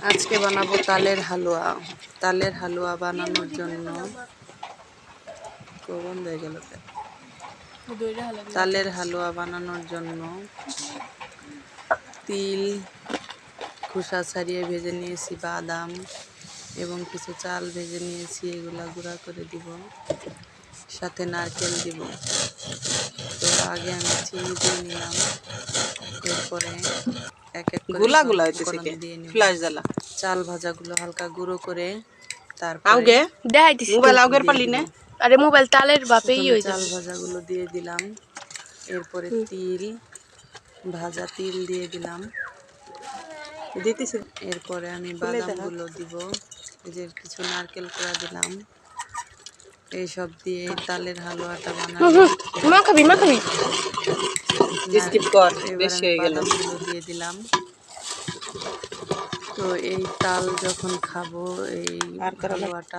আজকে বানাবো তালের হালুয়া। তালের হালুয়া বানানোর জন্য বন্ধ হয়ে গেল। তালের হালুয়া বানানোর জন্য তিল খোসা ছাড়িয়ে ভেজে নিয়েছি, বাদাম এবং কিছু চাল ভেজে নিয়েছি, এগুলা গুঁড়া করে দিব, সাথে নারকেল দিব। তো আগে আমি চিনি দিয়ে নিলাম, এরপরে এক এক করে উপকরণ দিয়ে নিব। চাল ভাজাগুলো হালকা গুঁড়ো করে তারপরে মোবাইল তালের বাপেই চাল ভাজাগুলো দিয়ে দিলাম, এরপরে ভাজা তিল দিয়ে দিলাম, এরপরে আমি বাদামগুলো দিব, যে কিছু নারকেল কোড়া দিলাম। এইসব দিয়ে তালের হালুয়াটা বানাবো। বাদামগুলো দিয়ে দিলাম। তো এই তাল যখন খাবো এই হালুয়াটা